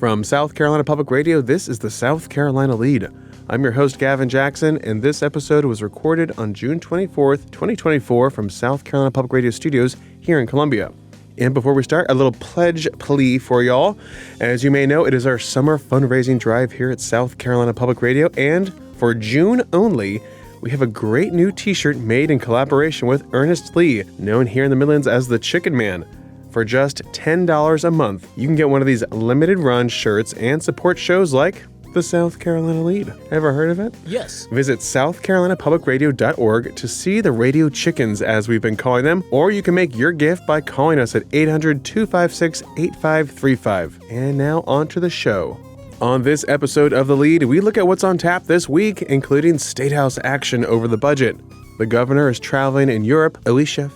From South Carolina Public Radio, this is the South Carolina Lede. I'm your host, Gavin Jackson, and this episode was recorded on June 24th, 2024 from South Carolina Public Radio Studios here in Columbia. And before we start, a little pledge plea for y'all. As you may know, it is our summer fundraising drive here at South Carolina Public Radio, and for June only, we have a great new t-shirt made in collaboration with Ernest Lee, known here in the Midlands as the Chicken Man. For just $10 a month, you can get one of these limited run shirts and support shows like the South Carolina Lede. Ever heard of it? Yes. Visit southcarolinapublicradio.org to see the radio chickens, as we've been calling them, or you can make your gift by calling us at 800-256-8535. And now on to the show. On this episode of The Lede, we look at what's on tap this week, including State House action over the budget. The governor is traveling in Europe, Alicia.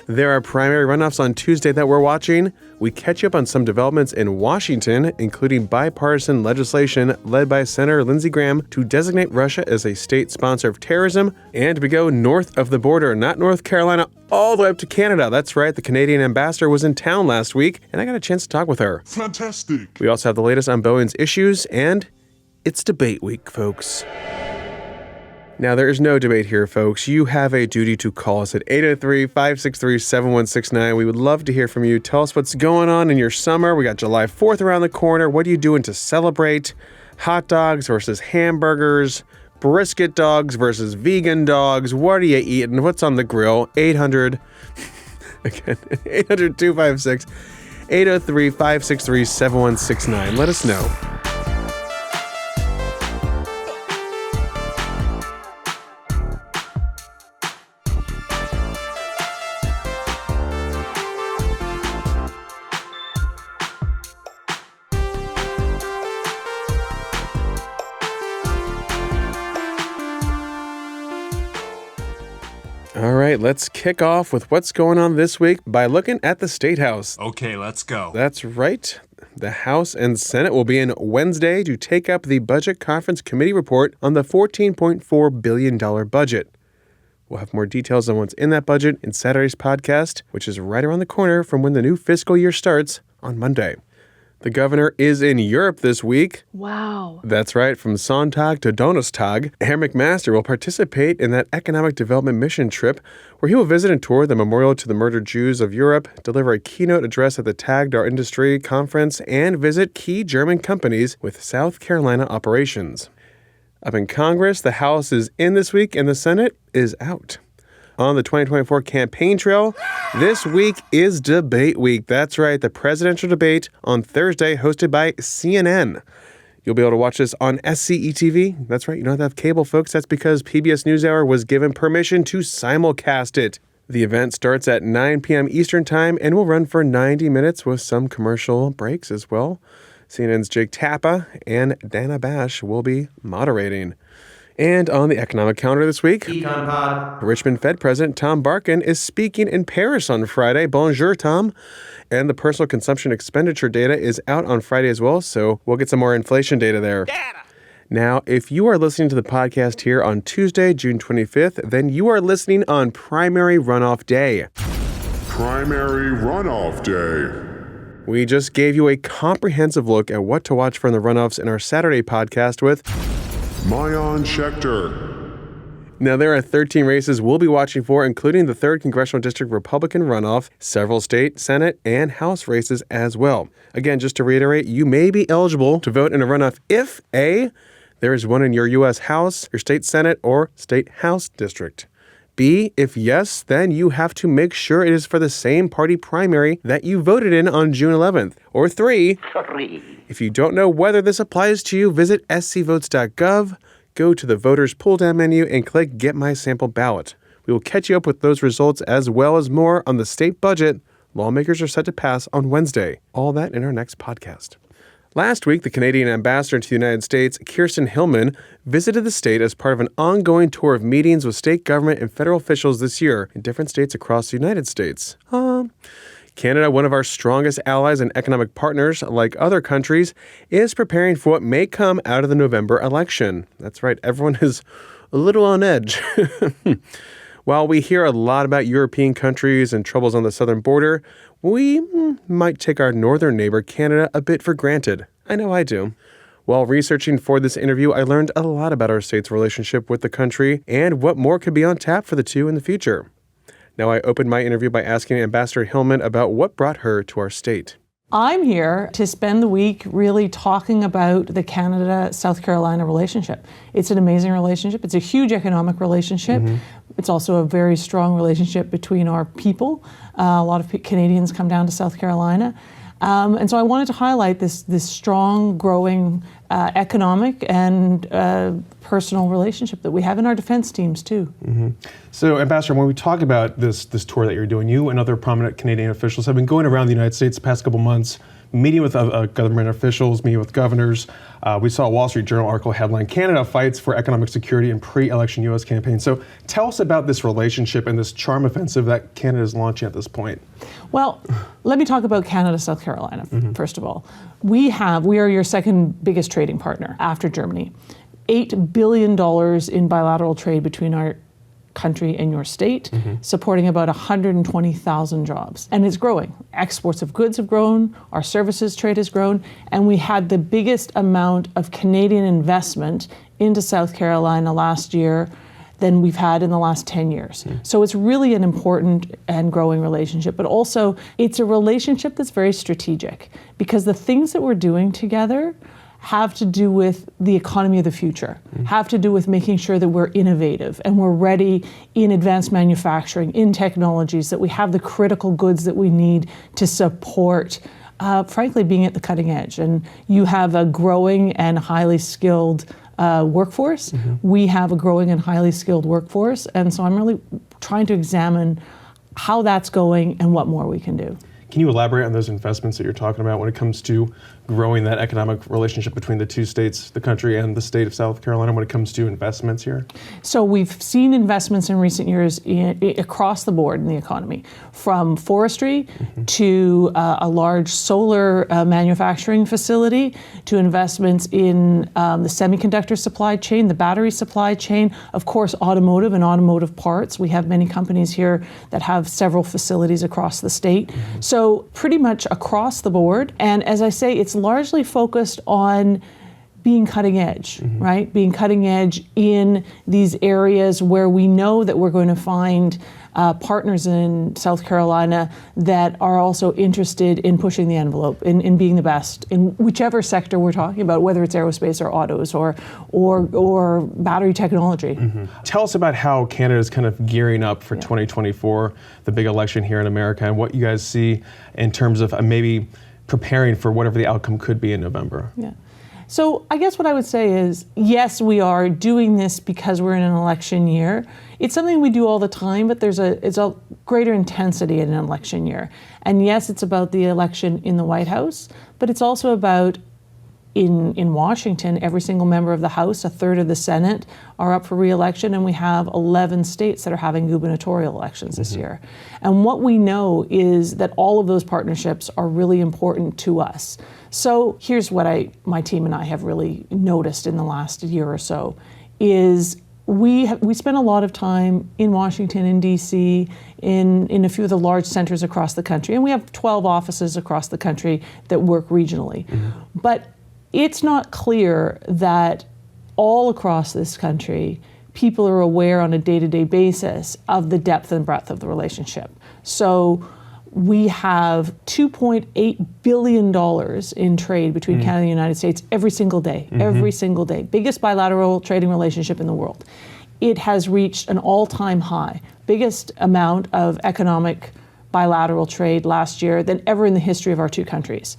There are primary runoffs on Tuesday that we're watching. We catch up on some developments in Washington, including bipartisan legislation led by Senator Lindsey Graham to designate Russia as a state sponsor of terrorism. And we go north of the border, not North Carolina, all the way up to Canada. That's right, the Canadian ambassador was in town last week, and I got a chance to talk with her. Fantastic. We also have the latest on Boeing's issues, and it's debate week, folks. Now, there is no debate here, folks. You have a duty to call us at 803-563-7169. We would love to hear from you. Tell us what's going on in your summer. We got July 4th around the corner. What are you doing to celebrate? Hot dogs versus hamburgers, brisket dogs versus vegan dogs. What are you eating? What's on the grill? 800-256-803-563-7169. Let us know. All right, let's kick off with what's going on this week by looking at the State House. Okay, let's go. That's right. The House and Senate will be in Wednesday to take up the Budget Conference Committee report on the $14.4 billion budget. We'll have more details on what's in that budget in Saturday's podcast, which is right around the corner from when the new fiscal year starts on Monday. The governor is in Europe this week. Wow. That's right, from Sonntag to Donnerstag. Herr McMaster will participate in that economic development mission trip where he will visit and tour the Memorial to the Murdered Jews of Europe, deliver a keynote address at the Tagged Our Industry Conference, and visit key German companies with South Carolina operations. Up in Congress, the House is in this week and the Senate is out. On the 2024 campaign trail, this week is debate week. That's right, the presidential debate on Thursday hosted by CNN. You'll be able to watch this on SCE-TV. That's right, you don't have to have cable, folks. That's because PBS NewsHour was given permission to simulcast it. The event starts at 9 p.m. Eastern Time and will run for 90 minutes with some commercial breaks as well. CNN's Jake Tappa and Dana Bash will be moderating. And on the economic calendar this week, Richmond Fed President Tom Barkin is speaking in Paris on Friday. Bonjour, Tom. And the personal consumption expenditure data is out on Friday as well, so we'll get some more inflation data there. Now, if you are listening to the podcast here on Tuesday, June 25th, then you are listening on Primary Runoff Day. Primary Runoff Day. We just gave you a comprehensive look at what to watch for in the runoffs in our Saturday podcast with Mayan Schechter. Now, there are 13 races we'll be watching for, including the 3rd Congressional District Republican runoff, several state, Senate, and House races as well. Again, just to reiterate, you may be eligible to vote in a runoff if A, there is one in your U.S. House, your state Senate, or state House district. B, if yes, then you have to make sure it is for the same party primary that you voted in on June 11th. Or 3, if you don't know whether this applies to you, visit scvotes.gov, go to the voters pull-down menu, and click Get My Sample Ballot. We will catch you up with those results as well as more on the state budget lawmakers are set to pass on Wednesday. All that in our next podcast. Last week, the Canadian ambassador to the United States, Kirsten Hillman, visited the state as part of an ongoing tour of meetings with state government and federal officials this year in different states across the United States. Canada, one of our strongest allies and economic partners, like other countries, is preparing for what may come out of the November election. That's right, everyone is a little on edge. While we hear a lot about European countries and troubles on the southern border, we might take our northern neighbor, Canada, a bit for granted. I know I do. While researching for this interview, I learned a lot about our state's relationship with the country and what more could be on tap for the two in the future. Now, I opened my interview by asking Ambassador Hillman about what brought her to our state. I'm here to spend the week really talking about the Canada-South Carolina relationship. It's an amazing relationship. It's a huge economic relationship. It's also a very strong relationship between our people. A lot of Canadians come down to South Carolina. And so I wanted to highlight this strong, growing economic and personal relationship that we have in our defense teams too. So, Ambassador, when we talk about this tour that you're doing, you and other prominent Canadian officials have been going around the United States the past couple months, meeting with government officials, meeting with governors. We saw a Wall Street Journal article headline, Canada fights for economic security in pre-election U.S. campaign. So tell us about this relationship and this charm offensive that Canada is launching at this point. Well, let me talk about Canada, South Carolina, first of all. We are your second biggest trading partner after Germany. $8 billion in bilateral trade between our country and your state, supporting about 120,000 jobs. And it's growing. Exports of goods have grown, our services trade has grown, and we had the biggest amount of Canadian investment into South Carolina last year than we've had in the last 10 years. So it's really an important and growing relationship, but also it's a relationship that's very strategic because the things that we're doing together have to do with the economy of the future, have to do with making sure that we're innovative and we're ready in advanced manufacturing, in technologies, that we have the critical goods that we need to support, frankly, being at the cutting edge. And you have a growing and highly skilled workforce. We have a growing and highly skilled workforce. And so I'm really trying to examine how that's going and what more we can do. Can you elaborate on those investments that you're talking about when it comes to growing that economic relationship between the two states, the country and the state of South Carolina, when it comes to investments here? So we've seen investments in recent years across the board in the economy, from forestry to a large solar manufacturing facility, to investments in the semiconductor supply chain, the battery supply chain, of course, automotive and automotive parts. We have many companies here that have several facilities across the state. So pretty much across the board. And as I say, it's largely focused on being cutting edge, right? Being cutting edge in these areas where we know that we're going to find partners in South Carolina that are also interested in pushing the envelope, in being the best in whichever sector we're talking about, whether it's aerospace or autos or battery technology. Tell us about how Canada is kind of gearing up for 2024, the big election here in America, and what you guys see in terms of maybe preparing for whatever the outcome could be in November. So I guess what I would say is, yes, we are doing this because we're in an election year. It's something we do all the time, but it's a greater intensity in an election year. And yes, it's about the election in the White House, but it's also about in Washington, every single member of the House, a third of the Senate are up for re-election, and we have 11 states that are having gubernatorial elections this year. And what we know is that all of those partnerships are really important to us. So here's what my team and I have really noticed in the last year or so is we spend a lot of time in Washington, in DC, in a few of the large centers across the country, and we have 12 offices across the country that work regionally. But it's not clear that all across this country, people are aware on a day-to-day basis of the depth and breadth of the relationship. So we have $2.8 billion in trade between Canada and the United States every single day, every single day. Biggest bilateral trading relationship in the world. It has reached an all-time high, biggest amount of economic bilateral trade last year than ever in the history of our two countries.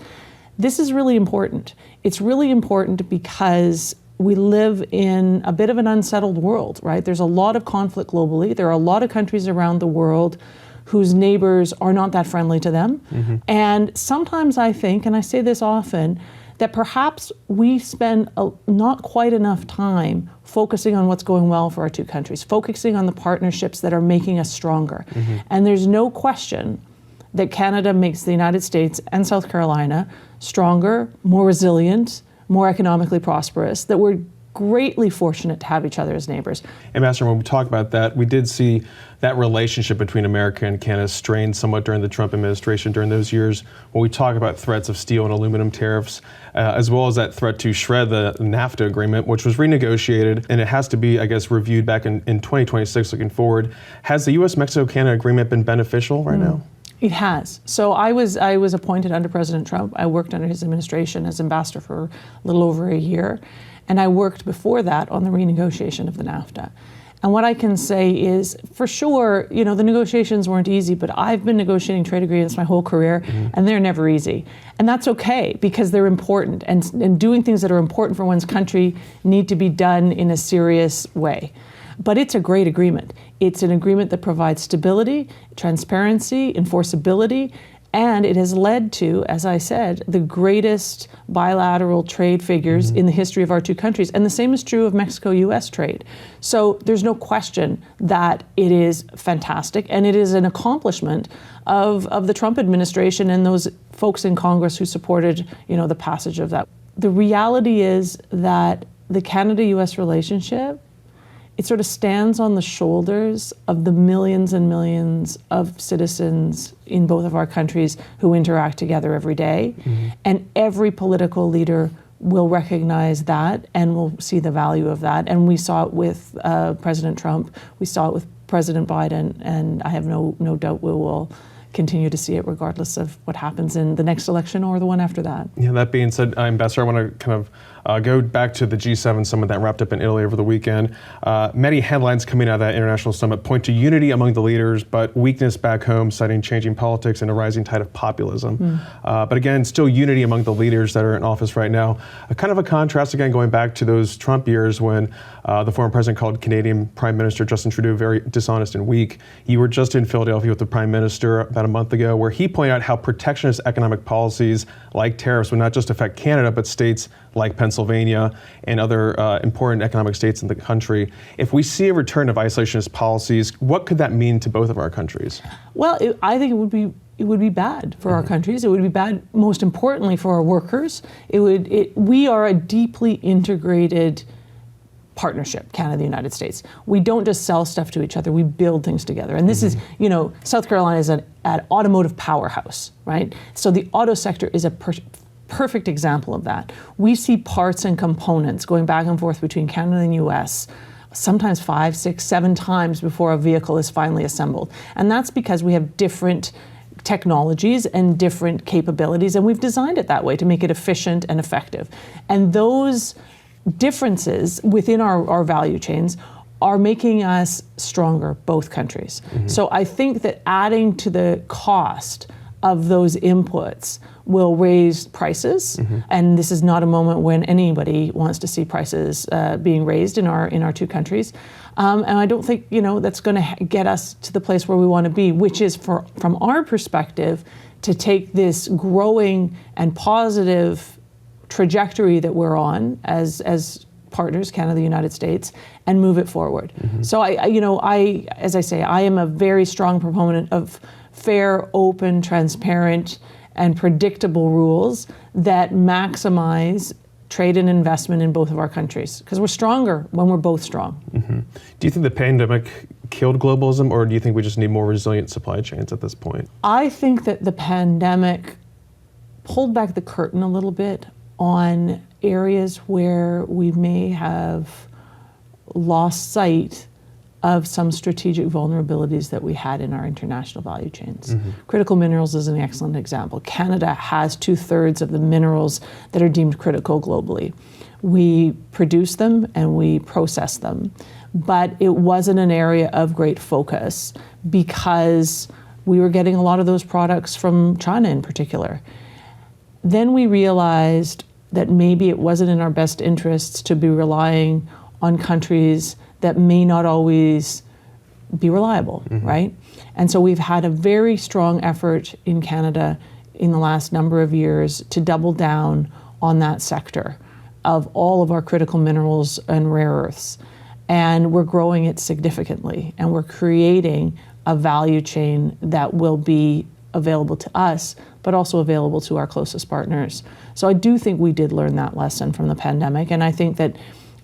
This is really important. It's really important because we live in a bit of an unsettled world, right? There's a lot of conflict globally. There are a lot of countries around the world whose neighbors are not that friendly to them. And sometimes I think, and I say this often, that perhaps we spend not quite enough time focusing on what's going well for our two countries, focusing on the partnerships that are making us stronger. And there's no question that Canada makes the United States and South Carolina stronger, more resilient, more economically prosperous, that we're greatly fortunate to have each other as neighbors. And Master, when we talk about that, we did see that relationship between America and Canada strained somewhat during the Trump administration during those years when we talk about threats of steel and aluminum tariffs, as well as that threat to shred the NAFTA agreement, which was renegotiated, and it has to be, I guess, reviewed back in 2026 looking forward. Has the U.S.-Mexico-Canada agreement been beneficial right now? It has. So I was appointed under President Trump. I worked under his administration as ambassador for a little over a year. And I worked before that on the renegotiation of the NAFTA. And what I can say is, for sure, the negotiations weren't easy, but I've been negotiating trade agreements my whole career, and they're never easy. And that's okay, because they're important. And doing things that are important for one's country need to be done in a serious way. But it's a great agreement. It's an agreement that provides stability, transparency, enforceability, and it has led to, as I said, the greatest bilateral trade figures in the history of our two countries. And the same is true of Mexico-U.S. trade. So there's no question that it is fantastic, and it is an accomplishment of the Trump administration and those folks in Congress who supported, the passage of that. The reality is that the Canada-U.S. relationship, it sort of stands on the shoulders of the millions and millions of citizens in both of our countries who interact together every day. And every political leader will recognize that and will see the value of that. And we saw it with President Trump, we saw it with President Biden, and I have no doubt we will continue to see it regardless of what happens in the next election or the one after that. Yeah, that being said, Ambassador, I want to kind of go back to the G7 summit that wrapped up in Italy over the weekend. Many headlines coming out of that international summit point to unity among the leaders, but weakness back home, citing changing politics and a rising tide of populism. But again, still unity among the leaders that are in office right now. Kind of a contrast, again, going back to those Trump years when the former president called Canadian Prime Minister Justin Trudeau very dishonest and weak. You were just in Philadelphia with the Prime Minister about a month ago, where he pointed out how protectionist economic policies like tariffs would not just affect Canada, but states like Pennsylvania and other important economic states in the country. If we see a return of isolationist policies, what could that mean to both of our countries? Well, I think it would be bad for our countries. It would be bad, most importantly, for our workers. We are a deeply integrated partnership, Canada, the United States. We don't just sell stuff to each other, we build things together. And this is, South Carolina is an automotive powerhouse, right? So the auto sector is a perfect example of that. We see parts and components going back and forth between Canada and US sometimes 5, 6, 7 times before a vehicle is finally assembled. And that's because we have different technologies and different capabilities, and we've designed it that way to make it efficient and effective. And those differences within our value chains are making us stronger, both countries. So I think that adding to the cost of those inputs will raise prices, and this is not a moment when anybody wants to see prices being raised in our two countries. And I don't think that's going to get us to the place where we want to be, which is, from our perspective, to take this growing and positive trajectory that we're on as partners, Canada, the United States, and move it forward. So as I say, I am a very strong proponent of fair, open, transparent, and predictable rules that maximize trade and investment in both of our countries, because we're stronger when we're both strong. Do you think the pandemic killed globalism, or do you think we just need more resilient supply chains at this point? I think that the pandemic pulled back the curtain a little bit on areas where we may have lost sight of some strategic vulnerabilities that we had in our international value chains. Critical minerals is an excellent example. Canada has 2/3 of the minerals that are deemed critical globally. We produce them and we process them, but it wasn't an area of great focus because we were getting a lot of those products from China in particular. Then we realized that maybe it wasn't in our best interests to be relying on countries that may not always be reliable, right? And so we've had a very strong effort in Canada in the last number of years to double down on that sector of all of our critical minerals and rare earths. And we're growing it significantly, and we're creating a value chain that will be available to us, but also available to our closest partners. So I do think we did learn that lesson from the pandemic, and I think that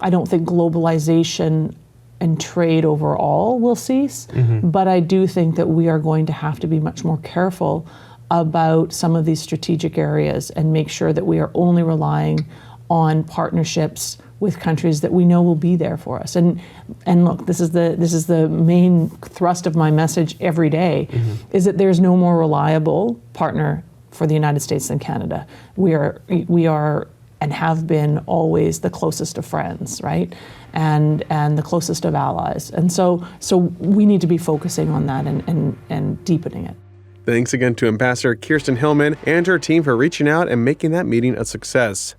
I don't think globalization and trade overall will cease, but I do think that we are going to have to be much more careful about some of these strategic areas and make sure that we are only relying on partnerships with countries that we know will be there for us. And look, this is the main thrust of my message every day, is that there's no more reliable partner for the United States than Canada. We are and have been always the closest of friends, right? And the closest of allies. And so we need to be focusing on that and deepening it. Thanks again to Ambassador Kirsten Hillman and her team for reaching out and making that meeting a success.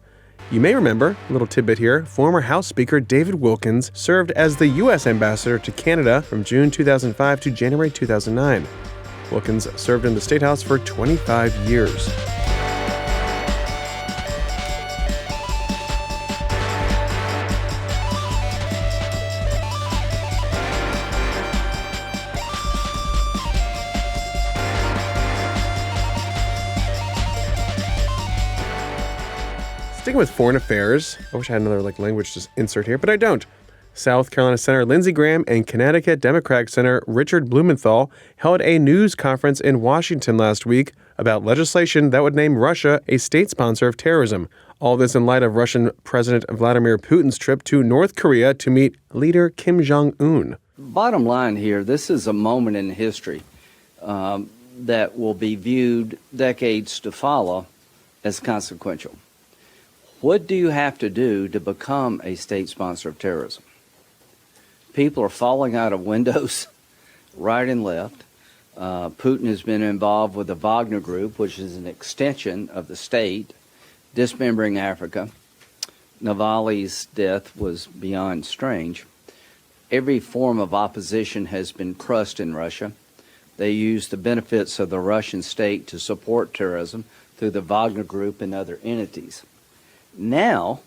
You may remember, a little tidbit here, former House Speaker David Wilkins served as the U.S. Ambassador to Canada from June 2005 to January 2009. Wilkins served in the State House for 25 years. Sticking with foreign affairs, I wish I had another language to insert here, but I don't. South Carolina Senator Lindsey Graham and Connecticut Democratic Senator Richard Blumenthal held a news conference in Washington last week about legislation that would name Russia a state sponsor of terrorism. All this in light of Russian President Vladimir Putin's trip to North Korea to meet leader Kim Jong-un. Bottom line here, this is a moment in history that will be viewed decades to follow as consequential. What do you have to do to become a state sponsor of terrorism? People are falling out of windows right and left. Putin has been involved with the Wagner Group, which is an extension of the state, dismembering Africa. Navalny's death was beyond strange. Every form of opposition has been crushed in Russia. They use the benefits of the Russian state to support terrorism through the Wagner Group and other entities. Now,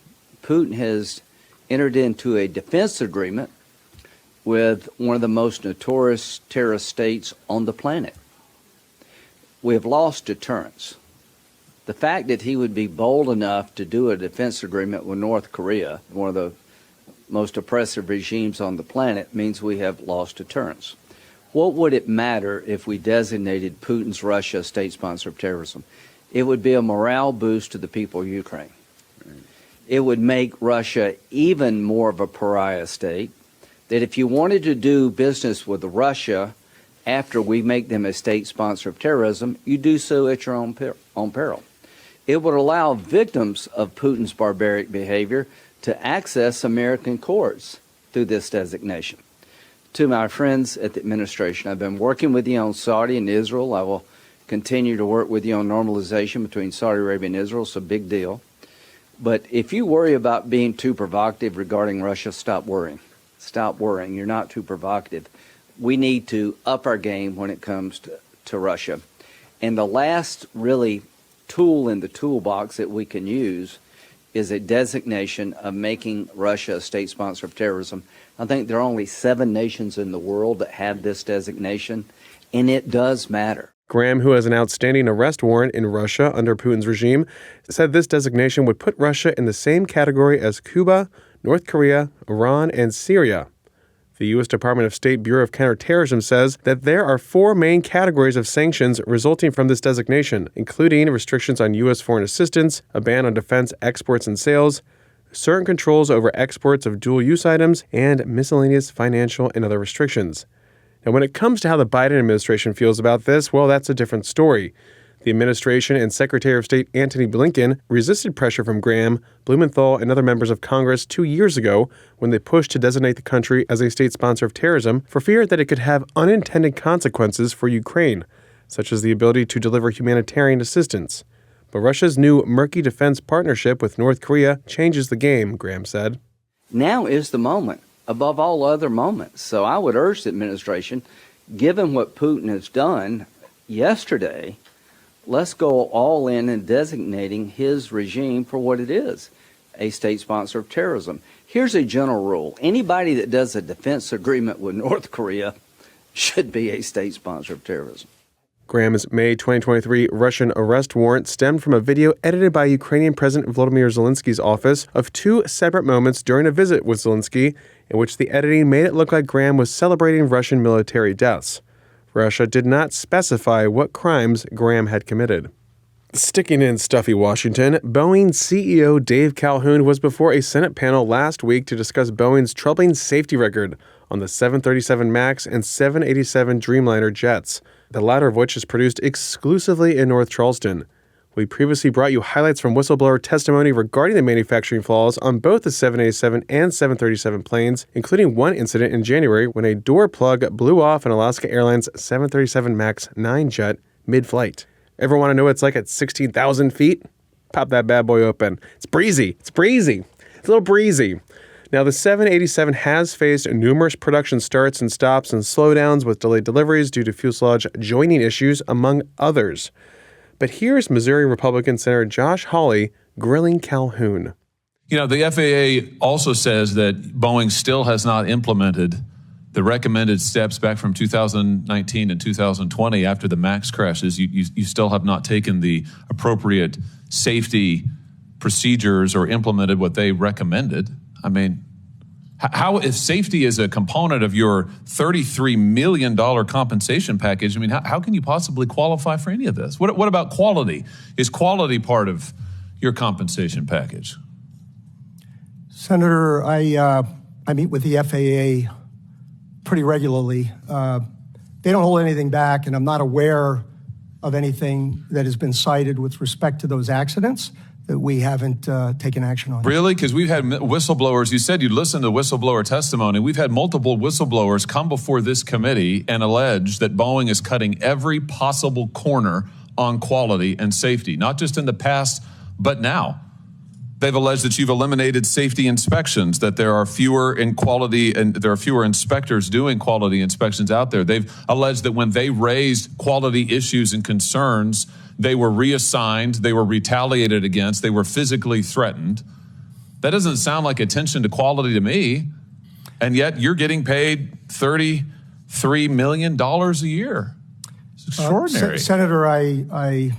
Putin has entered into a defense agreement with one of the most notorious terrorist states on the planet. We have lost deterrence. The fact that he would be bold enough to do a defense agreement with North Korea, one of the most oppressive regimes on the planet, means we have lost deterrence. What would it matter if we designated Putin's Russia a state sponsor of terrorism? It would be a morale boost to the people of Ukraine. It would make Russia even more of a pariah state, that if you wanted to do business with Russia after we make them a state sponsor of terrorism, you do so at your own peril. It would allow victims of Putin's barbaric behavior to access American courts through this designation. To my friends at the administration, I've been working with you on Saudi and Israel. I will continue to work with you on normalization between Saudi Arabia and Israel. It's a big deal. But if you worry about being too provocative regarding Russia, stop worrying. Stop worrying. You're not too provocative. We need to up our game when it comes to Russia. And the last really tool in the toolbox that we can use is a designation of making Russia a state sponsor of terrorism. I think there are only 7 nations in the world that have this designation, and it does matter. Graham, who has an outstanding arrest warrant in Russia under Putin's regime, said this designation would put Russia in the same category as Cuba, North Korea, Iran, and Syria. The U.S. Department of State Bureau of Counterterrorism says that there are 4 main categories of sanctions resulting from this designation, including restrictions on U.S. foreign assistance, a ban on defense exports and sales, certain controls over exports of dual-use items, and miscellaneous financial and other restrictions. Now, when it comes to how the Biden administration feels about this, well, that's a different story. The administration and Secretary of State Antony Blinken resisted pressure from Graham, Blumenthal, and other members of Congress 2 years ago when they pushed to designate the country as a state sponsor of terrorism for fear that it could have unintended consequences for Ukraine, such as the ability to deliver humanitarian assistance. But Russia's new murky defense partnership with North Korea changes the game, Graham said. Now is the moment, above all other moments. So I would urge the administration, given what Putin has done yesterday, let's go all in designating his regime for what it is, a state sponsor of terrorism. Here's a general rule. Anybody that does a defense agreement with North Korea should be a state sponsor of terrorism. Graham's May 2023 Russian arrest warrant stemmed from a video edited by Ukrainian President Volodymyr Zelensky's office of two separate moments during a visit with Zelensky, in which the editing made it look like Graham was celebrating Russian military deaths. Russia did not specify what crimes Graham had committed. Sticking in stuffy Washington, Boeing CEO Dave Calhoun was before a Senate panel last week to discuss Boeing's troubling safety record on the 737 MAX and 787 Dreamliner jets, the latter of which is produced exclusively in North Charleston. We previously brought you highlights from whistleblower testimony regarding the manufacturing flaws on both the 787 and 737 planes, including one incident in January when a door plug blew off an Alaska Airlines 737 MAX 9 jet mid-flight. Ever want to know what it's like at 16,000 feet? Pop that bad boy open. It's breezy. It's breezy. It's a little breezy. Now, the 787 has faced numerous production starts and stops and slowdowns with delayed deliveries due to fuselage joining issues, among others. But here's Missouri Republican Senator Josh Hawley grilling Calhoun. You know, the FAA also says that Boeing still has not implemented the recommended steps back from 2019 and 2020 after the MAX crashes. You still have not taken the appropriate safety procedures or implemented what they recommended. I mean, how, if safety is a component of your $33 million compensation package, I mean, how can you possibly qualify for any of this? What about quality? Is quality part of your compensation package? Senator, I meet with the FAA pretty regularly. They don't hold anything back, and I'm not aware of anything that has been cited with respect to those accidents that we haven't taken action on. Really? Because we've had whistleblowers. You said you'd listen to whistleblower testimony. We've had multiple whistleblowers come before this committee and allege that Boeing is cutting every possible corner on quality and safety, not just in the past, but now. They've alleged that you've eliminated safety inspections, that there are fewer in quality and there are fewer inspectors doing quality inspections out there. They've alleged that when they raised quality issues and concerns, they were reassigned, they were retaliated against, they were physically threatened. That doesn't sound like attention to quality to me. And yet you're getting paid $33 million a year. It's extraordinary. Senator,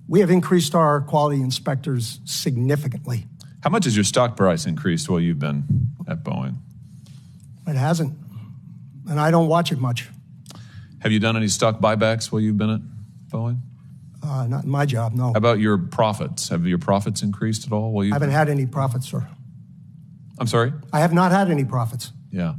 we have increased our quality inspectors significantly. How much has your stock price increased while you've been at Boeing? It hasn't, and I don't watch it much. Have you done any stock buybacks while you've been at Boeing? Not in my job, no. How about your profits? Have your profits increased at all while you've I haven't had any profits, sir. I'm sorry? I have not had any profits. Yeah.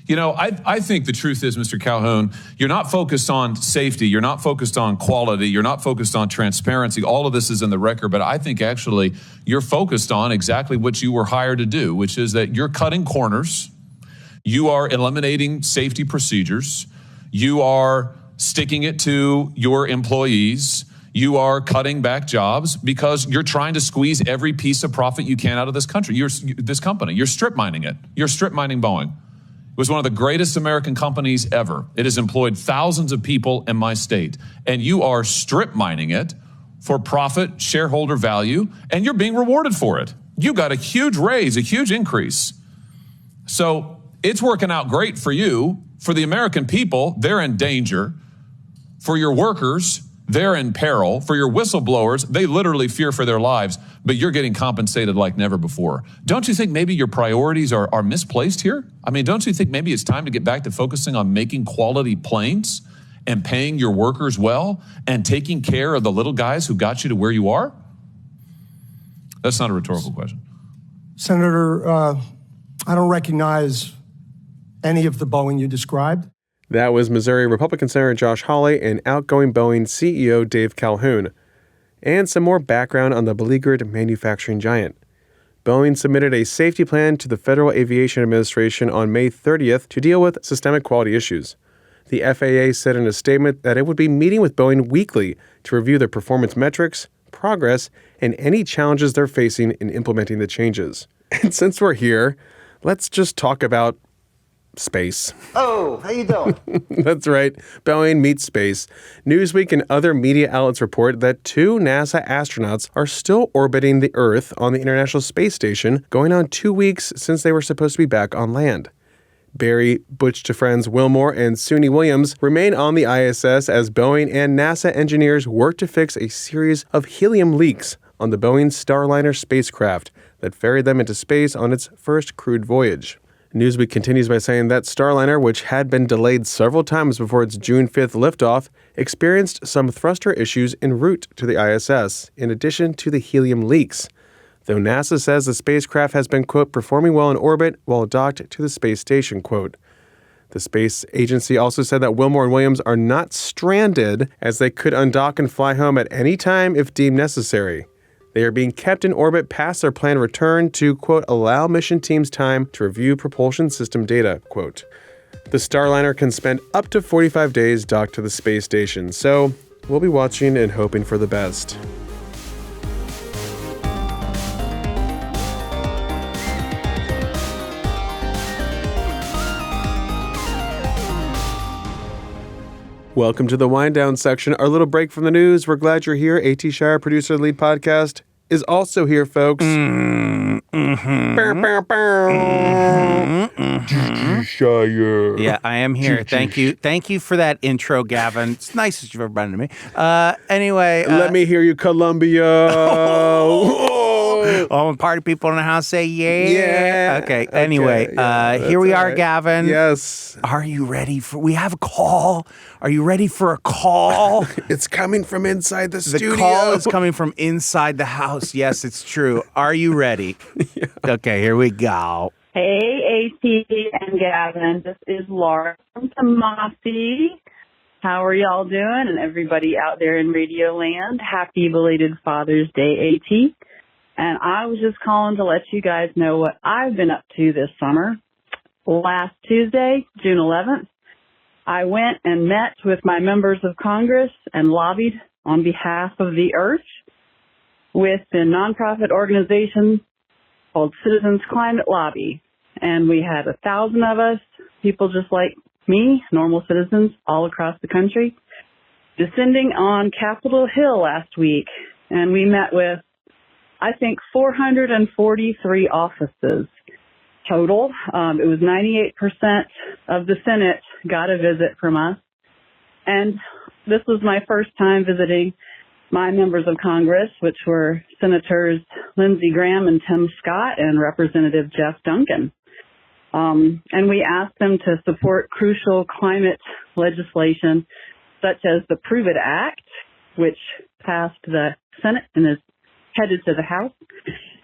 You know, I think the truth is, Mr. Calhoun, you're not focused on safety. You're not focused on quality. You're not focused on transparency. All of this is in the record, but I think actually you're focused on exactly what you were hired to do, which is that you're cutting corners. You are eliminating safety procedures. You are sticking it to your employees. You are cutting back jobs because you're trying to squeeze every piece of profit you can out of this country. This company. You're strip mining it. You're strip mining Boeing. It was one of the greatest American companies ever. It has employed thousands of people in my state. And you are strip mining it for profit, shareholder value, and you're being rewarded for it. You got a huge raise, a huge increase. So it's working out great for you. For the American people, they're in danger. For your workers, they're in peril. For your whistleblowers, they literally fear for their lives, but you're getting compensated like never before. Don't you think maybe your priorities are misplaced here? I mean, don't you think maybe it's time to get back to focusing on making quality planes and paying your workers well and taking care of the little guys who got you to where you are? That's not a rhetorical question. Senator, I don't recognize any of the Boeing you described. That was Missouri Republican Senator Josh Hawley and outgoing Boeing CEO Dave Calhoun. And some more background on the beleaguered manufacturing giant. Boeing submitted a safety plan to the Federal Aviation Administration on May 30th to deal with systemic quality issues. The FAA said in a statement that it would be meeting with Boeing weekly to review their performance metrics, progress, and any challenges they're facing in implementing the changes. And since we're here, let's just talk about space. Oh, how you doing? That's right. Boeing meets space. Newsweek and other media outlets report that 2 NASA astronauts are still orbiting the Earth on the International Space Station, going on 2 weeks since they were supposed to be back on land. Barry, Butch to Friends Wilmore, and Suni Williams remain on the ISS as Boeing and NASA engineers work to fix a series of helium leaks on the Boeing Starliner spacecraft that ferried them into space on its first crewed voyage. Newsweek continues by saying that Starliner, which had been delayed several times before its June 5th liftoff, experienced some thruster issues en route to the ISS, in addition to the helium leaks. Though NASA says the spacecraft has been, quote, performing well in orbit while docked to the space station, quote. The space agency also said that Wilmore and Williams are not stranded, as they could undock and fly home at any time if deemed necessary. They are being kept in orbit past their planned return to, quote, allow mission teams time to review propulsion system data, quote. The Starliner can spend up to 45 days docked to the space station, so we'll be watching and hoping for the best. Welcome to the wind down section, our little break from the news. We're glad you're here. A.T. Shire, producer of the Lead Podcast, is also here, folks. Shire. Yeah, I am here. Thank you. Thank you for that intro, Gavin. It's nice that you've ever been to me. Anyway. Let me hear you, Columbia. All the party people in the house say yeah. Yeah. Okay. Anyway, here we are, right. Gavin. Yes. Are you ready for? We have a call. Are you ready for a call? It's coming from inside the The studio. call is coming from inside the house. Yes, it's true. Are you ready? Yeah. Okay, here we go. Hey, AT and Gavin. This is Laura from Tomasi. How are y'all doing? And everybody out there in Radio Land, happy belated Father's Day, AT. And I was just calling to let you guys know what I've been up to this summer. Last Tuesday, June 11th, I went and met with my members of Congress and lobbied on behalf of the Earth with the nonprofit organization called Citizens Climate Lobby. And we had 1,000 of us, people just like me, normal citizens all across the country, descending on Capitol Hill last week. And we met with, I think, 443 offices total. It was 98% of the Senate got a visit from us. And this was my first time visiting my members of Congress, which were Senators Lindsey Graham and Tim Scott and Representative Jeff Duncan. And we asked them to support crucial climate legislation such as the Prove It Act, which passed the Senate and is headed to the House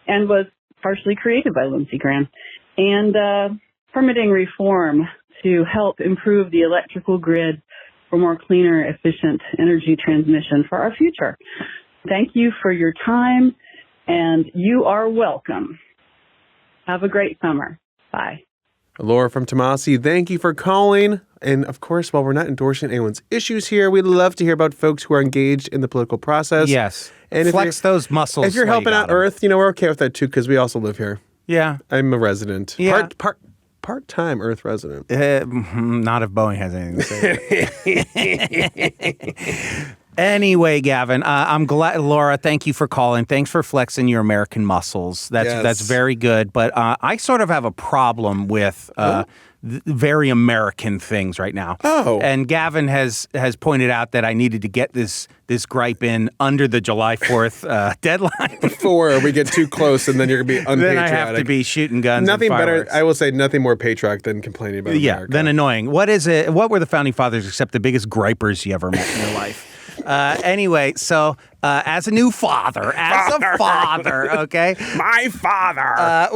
and was partially created by Lindsey Graham, and permitting reform to help improve the electrical grid for more cleaner, efficient energy transmission for our future. Thank you for your time, and you are welcome. Have a great summer. Bye. Laura from Tomasi, thank you for calling. And of course, while we're not endorsing anyone's issues here, we'd love to hear about folks who are engaged in the political process. Yes. And flex those muscles. If you're helping out Earth, we're okay with that too, because we also live here. Yeah. I'm a resident. Yeah. Part-time Earth resident. Not if Boeing has anything to say. Anyway, Gavin, I'm glad. Laura, thank you for calling. Thanks for flexing your American muscles. That's very good. But I sort of have a problem with very American things right now. Oh. And Gavin has pointed out that I needed to get this gripe in under the July 4th deadline. Before we get too close and then you're going to be unpatriotic. Then I have to be shooting guns Nothing and better, fireworks. I will say, nothing more patriotic than complaining about America. Than annoying. What is it? What were the founding fathers except the biggest gripers you ever met in your life? Anyway, so as a new father, okay? My father!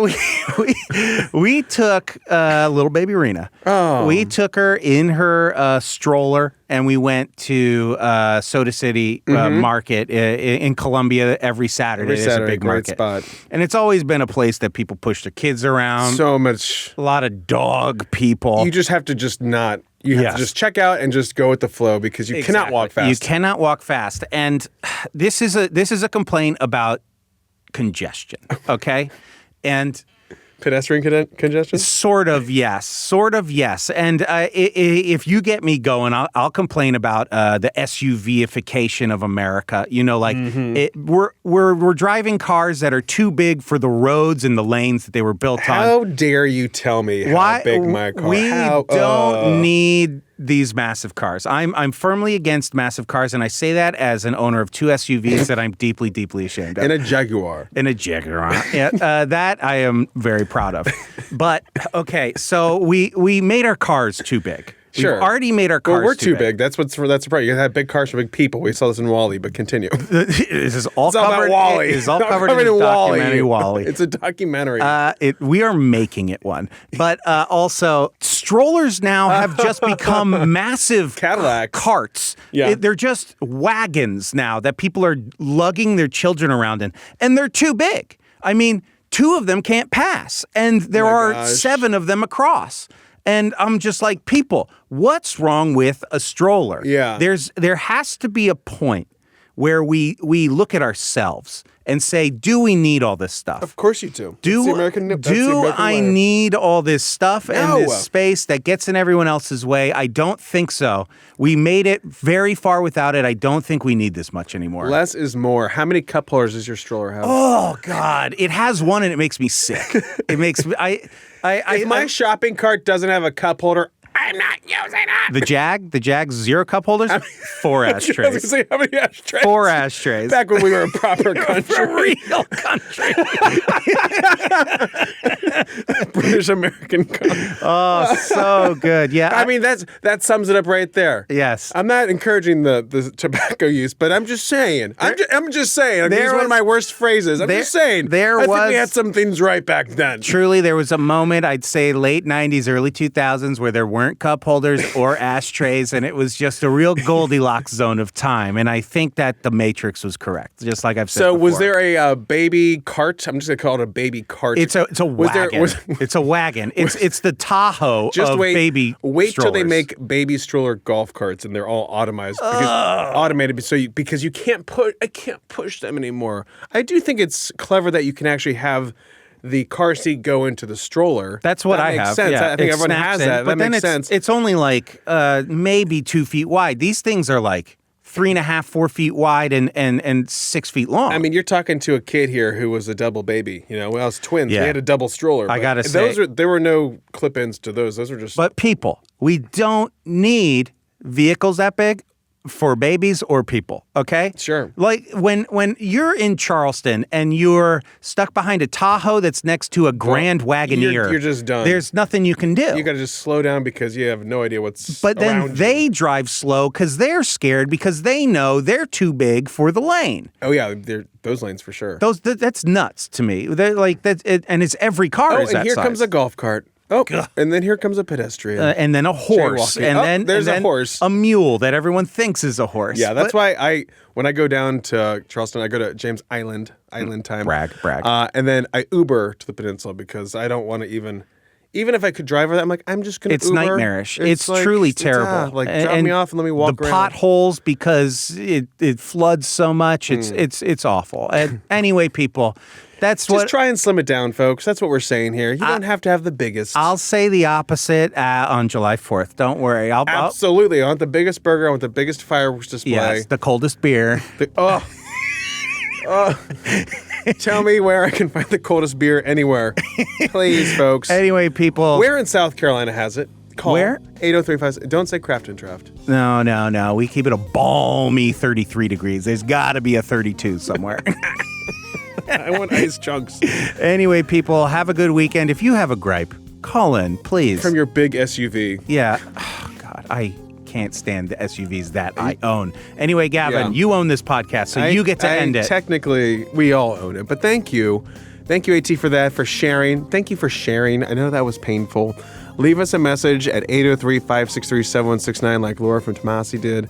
We took little baby Rena. Oh. We took her in her stroller, and we went to Soda City Market in Columbia every Saturday. Every It's Saturday, a big great market. spot. And it's always been a place that people push their kids around. So much. A lot of dog people. You just have to just not. You have to just check out and just go with the flow because you cannot walk fast. You cannot walk fast. And this is a complaint about congestion, okay? And Pedestrian congestion? Sort of, yes. And if you get me going, I'll complain about the SUV-ification of America. You know, like we're driving cars that are too big for the roads and the lanes that they were built on. How dare you tell me how big my car? We don't need these massive cars. I'm firmly against massive cars, and I say that as an owner of 2 SUVs that I'm deeply, deeply ashamed of. And a Jaguar. Yeah, that I am very proud of. But okay, so we made our cars too big. Sure. We've already made our cars Well, we're too big. That's the problem. You have big cars for big people. We saw this in WALL-E, but continue. This is all It's all covered. about WALL-E. It is all It's covered in the documentary WALL-E. It's a documentary. We are making it one. But also, strollers now have just become massive Cadillacs. Carts. Yeah. They're just wagons now that people are lugging their children around in. And they're too big. I mean, 2 of them can't pass. And there are 7 of them across. And I'm just like, people, what's wrong with a stroller? Yeah. There has to be a point where we look at ourselves and say, do we need all this stuff? Of course you do. Do I need all this stuff and this space that gets in everyone else's way? I don't think so. We made it very far without it. I don't think we need this much anymore. Less is more. How many cup holders does your stroller have? Oh, God. It has one and it makes me sick. It makes me... If my shopping cart doesn't have a cup holder, I'm not using it. The Jag's 0 cup holders? 4 ashtrays. I was going to say, how many ashtrays? 4 ashtrays. Back when we were a proper country. A real country. British American country. Oh, so good. Yeah. I mean, that sums it up right there. Yes. I'm not encouraging the tobacco use, but I'm just saying. I'm just saying. I'm using one of my worst phrases. I'm just saying. I think we had some things right back then. Truly, there was a moment, I'd say late 90s, early 2000s, where there weren't cup holders or ashtrays, and it was just a real Goldilocks zone of time. And I think that the Matrix was correct, just like I've said before. Was there a baby cart? I'm just going to call it a baby cart. It's a wagon. It's a wagon. It's the Tahoe of baby Wait till they strollers. make baby stroller golf carts and they're all automated because you can't push them anymore. I do think it's clever that you can actually have the car seat go into the stroller. That's what I have. Makes sense. Yeah, I think everyone has that. But that makes sense. It's only like maybe 2 feet wide. These things are like 3.5, 4 feet wide and 6 feet long. I mean, you're talking to a kid here who was a double baby. You know, well, I was twins. Yeah. We had a double stroller. I gotta say, there were no clip-ins to those. Those were just. But people, we don't need vehicles that big for babies or people, okay? Sure. Like when you're in Charleston and you're stuck behind a Tahoe that's next to a Grand Wagoneer, you're just done. There's nothing you can do. You got to just slow down because you have no idea what's But then around they you. drive slow because they're scared because they know they're too big for the lane. Oh yeah, those lanes for sure. That's nuts to me. They're like that, and it's every car is and that here size. comes a golf cart. Oh, and then here comes a pedestrian. And then a horse. Jaywalking. And then a horse. A mule that everyone thinks is a horse. Yeah, that's why when I go down to Charleston, I go to James Island time. Brag. And then I Uber to the peninsula because I don't want to even if I could drive over that, I'm like, I'm just going to It's Uber. nightmarish. It's like, truly terrible. Like, drop me off and let me walk the around. potholes because it floods so much. It's awful. And anyway, people, that's Just try and slim it down, folks. That's what we're saying here. You don't have to have the biggest. I'll say the opposite on July 4th. Don't worry. Absolutely. I want the biggest burger. I want the biggest fireworks display. Yes, the coldest beer. Tell me where I can find the coldest beer anywhere. Please, folks. Anyway, people. Where in South Carolina has it? Call Where? 803-5. Don't say Craft and Draft. No. We keep it a balmy 33 degrees. There's got to be a 32 somewhere. I want ice chunks. Anyway, people, have a good weekend. If you have a gripe, call in, please. From your big SUV. Yeah. Oh, God, I can't stand the SUVs that I own. Anyway, Gavin, you own this podcast, so you get to end it. Technically, we all own it, but thank you. Thank you, AT, for that, for sharing. Thank you for sharing. I know that was painful. Leave us a message at 803-563-7169 like Laura from Tomasi did.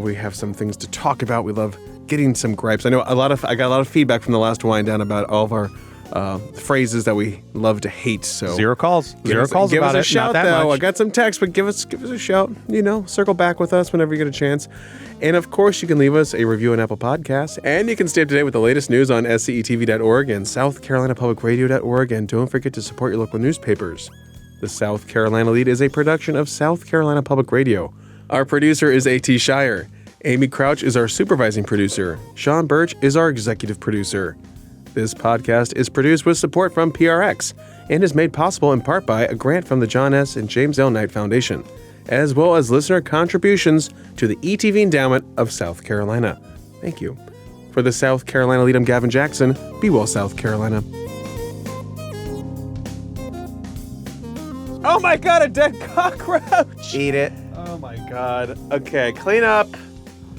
We have some things to talk about. We love getting some gripes. I know I got a lot of feedback from the last wind down about all of our phrases that we love to hate. So Zero calls. Zero calls give about us a it. shout, Not that though. much. I got some text, but give us a shout. Circle back with us whenever you get a chance. And of course, you can leave us a review on Apple Podcasts, and you can stay up to date with the latest news on scetv.org and southcarolinapublicradio.org. And don't forget to support your local newspapers. The South Carolina Lede is a production of South Carolina Public Radio. Our producer is A.T. Shire. Amy Crouch is our supervising producer. Sean Birch is our executive producer. This podcast is produced with support from PRX and is made possible in part by a grant from the John S. and James L. Knight Foundation, as well as listener contributions to the ETV Endowment of South Carolina. Thank you. For the South Carolina Lede, I'm Gavin Jackson. Be well, South Carolina. Oh my God, a dead cockroach! Eat it. Oh my God. Okay, clean up.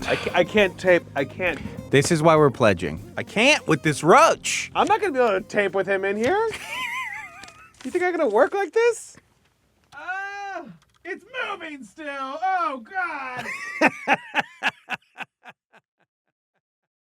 I can't tape. I can't. This is why we're pledging. I can't with this roach. I'm not going to be able to tape with him in here. You think I'm going to work like this? It's moving still. Oh, God.